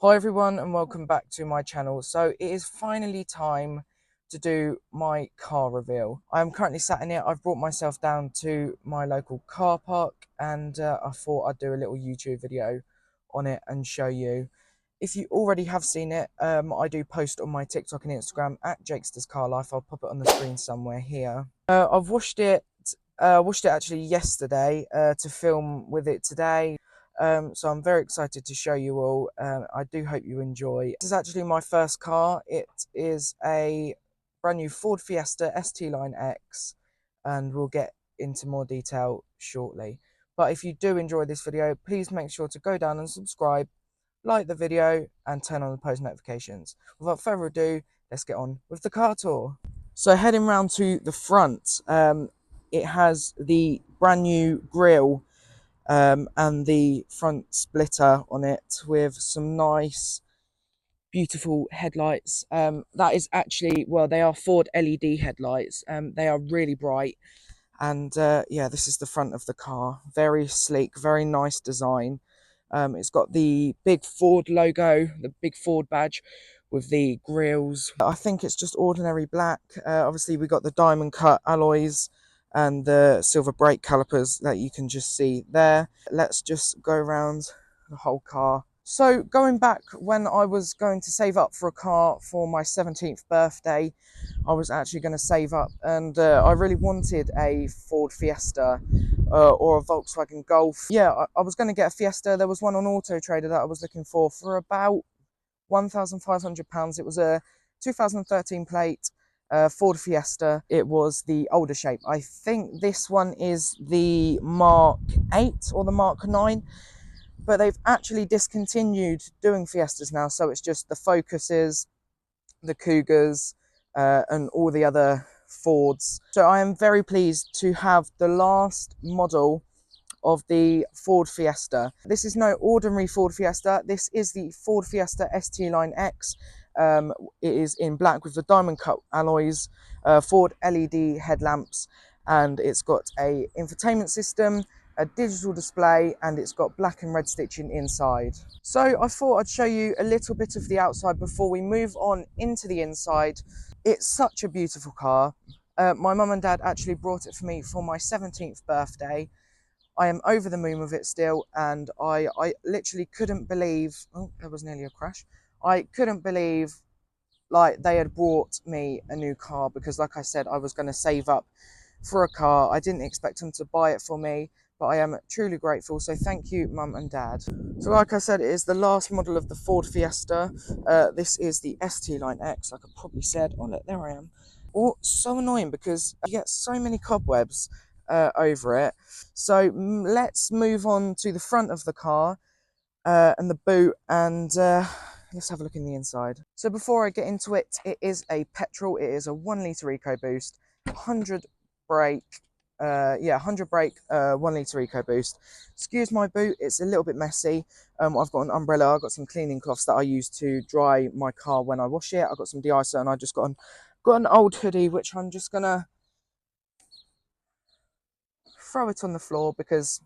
Hi everyone and welcome back to my channel. So it is finally time to do my car reveal. I am currently sat in it. I've brought myself down to my local car park and I thought I'd do a little YouTube video on it and show you. If you already have seen it, I do post on my TikTok and Instagram at Jakesters Car Life. I'll pop it on the screen somewhere here. I've washed it actually yesterday to film with it today. So I'm very excited to show you all. I do hope you enjoy. This is actually my first car. It is a brand new Ford Fiesta ST Line X, and we'll get into more detail shortly. But if you do enjoy this video, please make sure to go down and subscribe, like the video, and turn on the post notifications. Without further ado, let's get on with the car tour. So heading round to the front, it has the brand new grille and the front splitter on it with some nice beautiful headlights. That is actually, well, they are Ford LED headlights. They are really bright, and yeah, this is the front of the car. Very sleek, very nice design. It's got the big Ford logo, the big Ford badge with the grills. I think it's just ordinary black. Obviously we got the diamond cut alloys and the silver brake calipers that you can just see there. Let's just go around the whole car. So going back when I was going to save up for a car for my 17th birthday, I was actually going to save up, and I really wanted a Ford Fiesta or a Volkswagen Golf. Yeah, I was going to get a Fiesta. There was one on Auto Trader that I was looking for about £1,500. It was a 2013 plate Ford Fiesta. It was the older shape. I think this one is the Mark 8 or the Mark 9, but they've actually discontinued doing Fiestas now, so it's just the Focuses, the Cougars, and all the other Fords. So I am very pleased to have the last model of the Ford Fiesta. This is no ordinary Ford Fiesta. This is the Ford Fiesta ST Line X. It is in black with the diamond cut alloys, Ford LED headlamps, and it's got a infotainment system, a digital display, and it's got black and red stitching inside. So I thought I'd show you a little bit of the outside before we move on into the inside. It's such a beautiful car. My mum and dad actually brought it for me for my 17th birthday. I am over the moon with it still, and I literally couldn't believe, oh, there was nearly a crash. I couldn't believe like they had brought me a new car, because like I said, I was going to save up for a car. I didn't expect them to buy it for me, but I am truly grateful. So thank you, Mum and Dad. So like I said, it is the last model of the Ford Fiesta. This is the ST Line X, like I probably said. Oh look, there I am. Oh, so annoying because you get so many cobwebs over it. So let's move on to the front of the car and the boot, and let's have a look in the inside. So before I get into it, it is a petrol. It is a 1 litre EcoBoost, 100 brake, 100 brake, 1 litre EcoBoost. Excuse my boot, it's a little bit messy. I've got an umbrella. I've got some cleaning cloths that I use to dry my car when I wash it. I've got some de-icer, and I just got an old hoodie, which I'm just gonna throw it on the floor because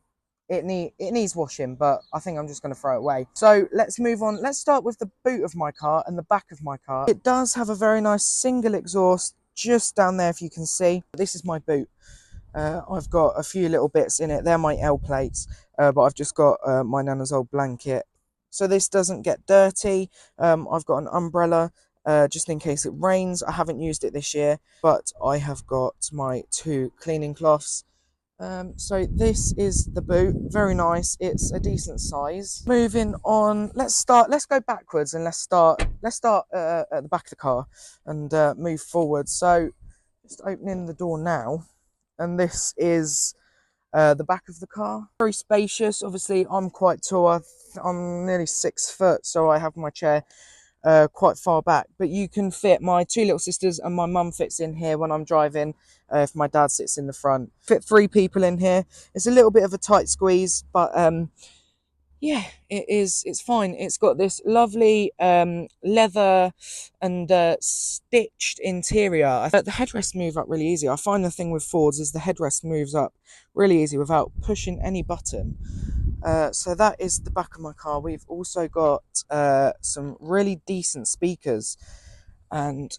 it needs washing, but I think I'm just going to throw it away. So let's move on. Let's start with the boot of my car and the back of my car. It does have a very nice single exhaust just down there, if you can see. This is my boot. I've got a few little bits in it. They're my L plates, but I've just got my nana's old blanket. So this doesn't get dirty. I've got an umbrella just in case it rains. I haven't used it this year, but I have got my 2 cleaning cloths. So this is the boot, very nice. It's a decent size. Moving on, let's go backwards, and let's start at the back of the car and move forward. So just opening the door now, and this is the back of the car. Very spacious. Obviously I'm quite tall. I'm nearly 6 foot, so I have my chair quite far back, but you can fit my 2 little sisters, and my mum fits in here when I'm driving, if my dad sits in the front. Fit 3 people in here. It's a little bit of a tight squeeze, but yeah, it's fine. It's got this lovely leather and stitched interior. The headrests move up really easy. I find the thing with Fords is the headrest moves up really easy without pushing any button. So that is the back of my car. We've also got some really decent speakers, and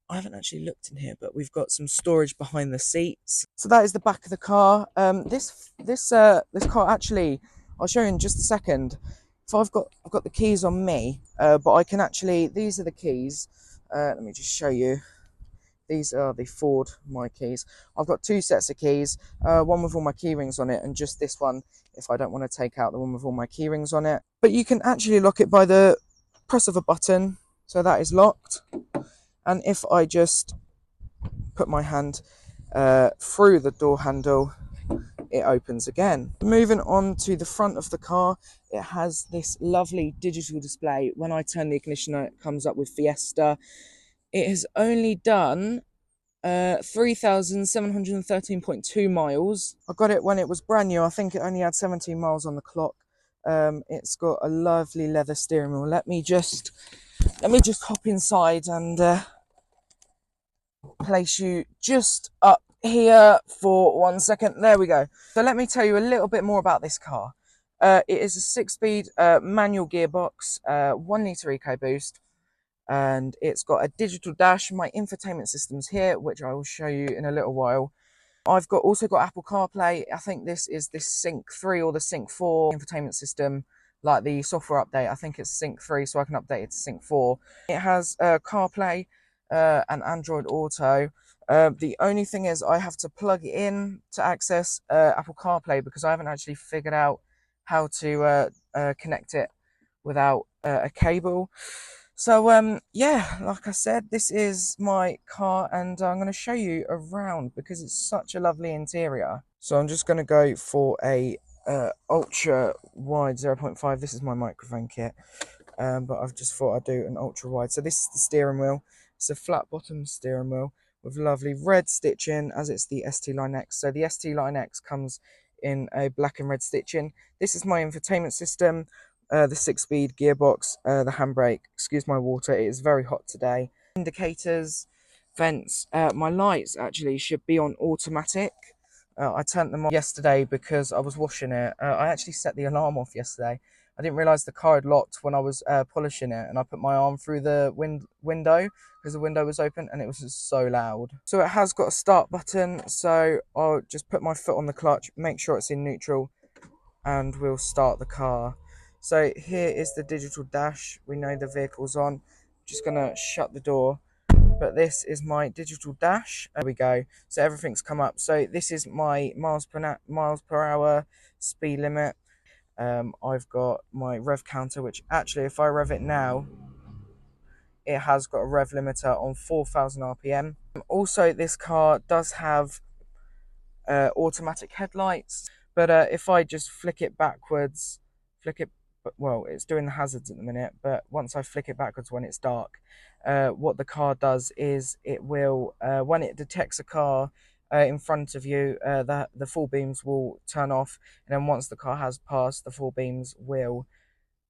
I haven't actually looked in here, but we've got some storage behind the seats. So that is the back of the car. This car actually, I'll show you in just a second. So I've got the keys on me, but I can actually, these are the keys. Let me just show you. These are the Ford My Keys. I've got two sets of keys, one with all my key rings on it, and just this one if I don't want to take out the one with all my key rings on it. But you can actually lock it by the press of a button, so that is locked. And if I just put my hand through the door handle, it opens again. Moving on to the front of the car, it has this lovely digital display. When I turn the ignition on, it comes up with Fiesta. It has only done 3,713.2 miles. I got it when it was brand new. I think it only had 17 miles on the clock. It's got a lovely leather steering wheel. Let me just hop inside and place you just up here for 1 second. There we go. So let me tell you a little bit more about this car. It is a 6-speed manual gearbox, 1 litre EcoBoost, and it's got a digital dash. My infotainment system's here, which I will show you in a little while. I've also got Apple CarPlay. I think this is this Sync 3 or the Sync 4 infotainment system, like the software update. I think it's Sync 3, so I can update it to Sync 4. It has CarPlay and Android Auto. The only thing is I have to plug it in to access Apple CarPlay, because I haven't actually figured out how to connect it without a cable. So yeah, like I said, this is my car, and I'm going to show you around because it's such a lovely interior. So I'm just going to go for a ultra wide 0.5. This is my microphone kit, but I've just thought I'd do an ultra wide. So this is the steering wheel. It's a flat bottom steering wheel with lovely red stitching, as it's the ST Line X. So the ST Line X comes in a black and red stitching. This is my infotainment system. The 6-speed gearbox, the handbrake. Excuse my water, it is very hot today. Indicators, vents. My lights actually should be on automatic. I turned them off yesterday because I was washing it. I actually set the alarm off yesterday. I didn't realise the car had locked when I was polishing it, and I put my arm through the window because the window was open, and it was just so loud. So it has got a start button, so I'll just put my foot on the clutch, make sure it's in neutral, and we'll start the car. So here is the digital dash. We know the vehicle's on. Just gonna shut the door. But this is my digital dash. There we go. So everything's come up. So this is my miles per hour speed limit. I've got my rev counter, which actually, if I rev it now, it has got a rev limiter on 4,000 RPM. Also, this car does have automatic headlights, but if I just flick it backwards, well, it's doing the hazards at the minute, but once I flick it backwards when it's dark, what the car does is it will, when it detects a car in front of you, the full beams will turn off, and then once the car has passed, the full beams will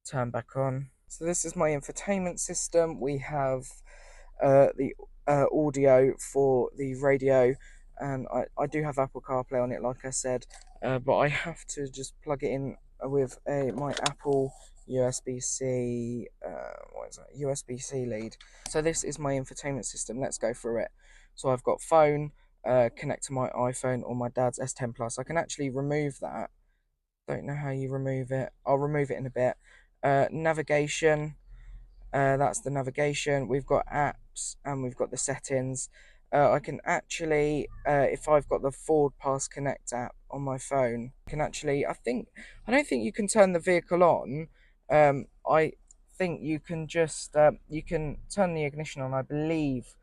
turn back on. So this is my infotainment system. We have the audio for the radio, and I do have Apple CarPlay on it, like I said, but I have to just plug it in with my Apple USB-C, USB-C lead. So this is my infotainment system. Let's go through it. So I've got phone, connect to my iPhone or my dad's S10 Plus. I can actually remove that. Don't know how you remove it. I'll remove it in a bit. Navigation. That's the navigation. We've got apps and we've got the settings. I can actually, if I've got the Ford Pass Connect app on my phone, I can actually, I don't think you can turn the vehicle on. I think you can just, you can turn the ignition on, I believe,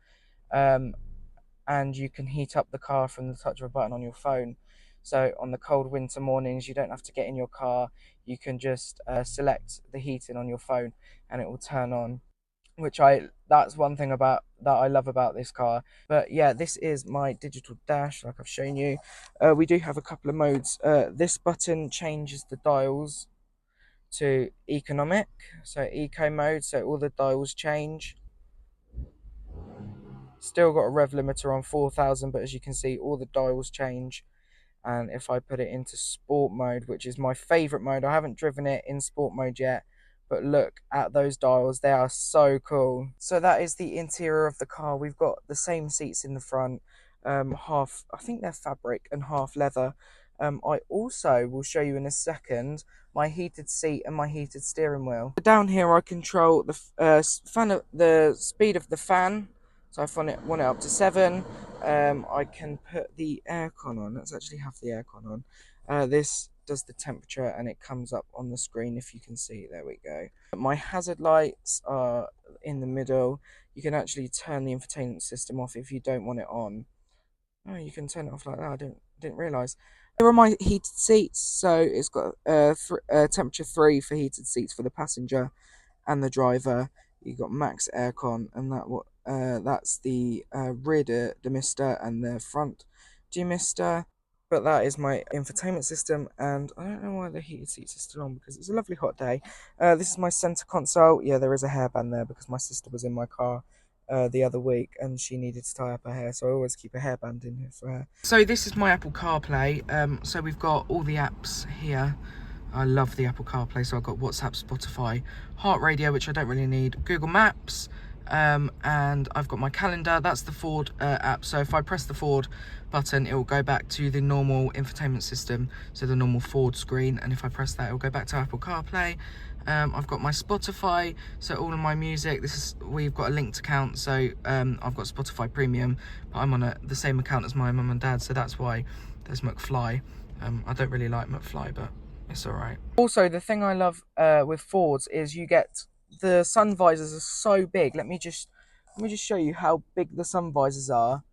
and you can heat up the car from the touch of a button on your phone. So on the cold winter mornings, you don't have to get in your car. You can just select the heating on your phone, and it will turn on. That's one thing about that I love about this car. But yeah, this is my digital dash, like I've shown you. We do have a couple of modes. This button changes the dials to economic, so eco mode, so all the dials change. Still got a rev limiter on 4,000, but as you can see, all the dials change, And if I put it into sport mode, which is my favorite mode, I haven't driven it in sport mode yet, but look at those dials, they are so cool. So that is the interior of the car. We've got the same seats in the front, half, I think they're fabric and half leather. I also will show you in a second my heated seat and my heated steering wheel. Down here I control the the speed of the fan. So I want it up to 7. I can put the aircon on. Let's actually have the aircon on. This does the temperature and it comes up on the screen if you can see. There we go. My hazard lights are in the middle. You can actually turn the infotainment system off if you don't want it on. Oh, you can turn it off like that. I didn't realise. Here are my heated seats. So it's got temperature 3 for heated seats for the passenger and the driver. You've got max aircon, and that's the rear demister and the front demister. But that is my infotainment system, and I don't know why the heated seats are still on because it's a lovely hot day. This is my center console. Yeah, there is a hairband there because my sister was in my car the other week and she needed to tie up her hair, so I always keep a hairband in here for her. So this is my Apple CarPlay. So we've got all the apps here. I love the Apple CarPlay, so I've got WhatsApp, Spotify, Heart Radio, which I don't really need, Google Maps, and I've got my calendar. That's the Ford app, so if I press the Ford button, it will go back to the normal infotainment system, so the normal Ford screen, and if I press that, it will go back to Apple CarPlay. I've got my Spotify, so all of my music, we've got a linked account, so I've got Spotify Premium, but I'm on the same account as my mum and dad, so that's why there's McFly. I don't really like McFly, but it's alright. Also, the thing I love with Fords is you get the sun visors are so big. Let me just show you how big the sun visors are.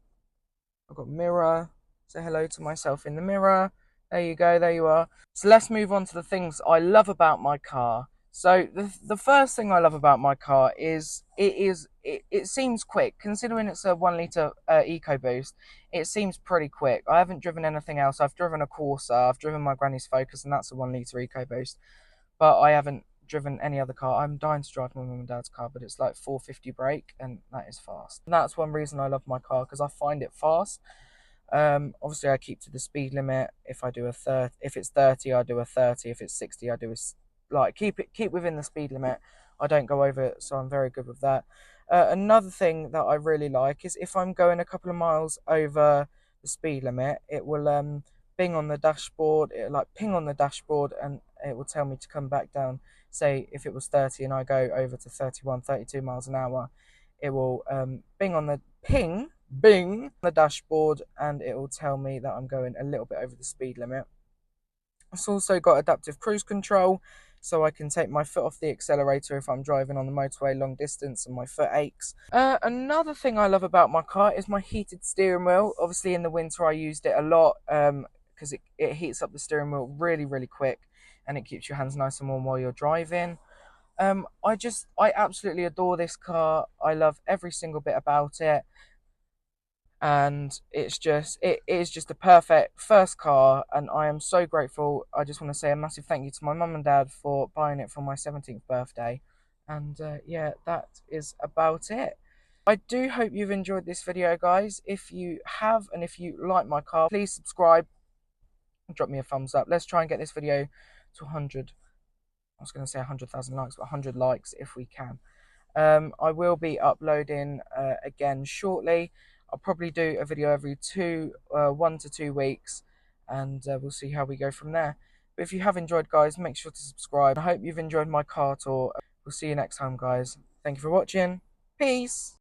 I've got mirror. Say hello to myself in the mirror. There you go. There you are. So let's move on to the things I love about my car. So the first thing I love about my car is it seems quick, considering it's a 1 litre EcoBoost. It seems pretty quick. I haven't driven anything else. I've driven a Corsa, I've driven my granny's Focus, and that's a 1 litre EcoBoost. But I haven't driven any other car. I'm dying to drive my mum and dad's car, but it's like 450 brake, and that is fast. And that's one reason I love my car, because I find it fast. Obviously I keep to the speed limit. If I do if it's 30, I do a 30. If it's 60, I do a keep within the speed limit. I don't go over it, so I'm very good with that. Another thing that I really like is if I'm going a couple of miles over the speed limit, it will bing on the dashboard. It like ping on the dashboard, and it will tell me to come back down. Say if it was 30 and I go over to 31, 32 miles an hour, it will bing on the the dashboard, and it will tell me that I'm going a little bit over the speed limit. It's also got adaptive cruise control, so I can take my foot off the accelerator if I'm driving on the motorway long distance and my foot aches. Another thing I love about my car is my heated steering wheel. Obviously in the winter I used it a lot because it heats up the steering wheel really, really quick, and it keeps your hands nice and warm while you're driving. I absolutely adore this car. I love every single bit about it. And it is just a perfect first car, and I am so grateful. I just want to say a massive thank you to my mum and dad for buying it for my 17th birthday. And yeah, that is about it. I do hope you've enjoyed this video, guys. If you have, and if you like my car, please subscribe and drop me a thumbs up. Let's try and get this video to 100. I was going to say 100,000 likes, but 100 likes if we can. I will be uploading again shortly. I'll probably do a video every 1 to 2 weeks, and we'll see how we go from there. But if you have enjoyed, guys, make sure to subscribe. I hope you've enjoyed my car tour. We'll see you next time, guys. Thank you for watching. Peace.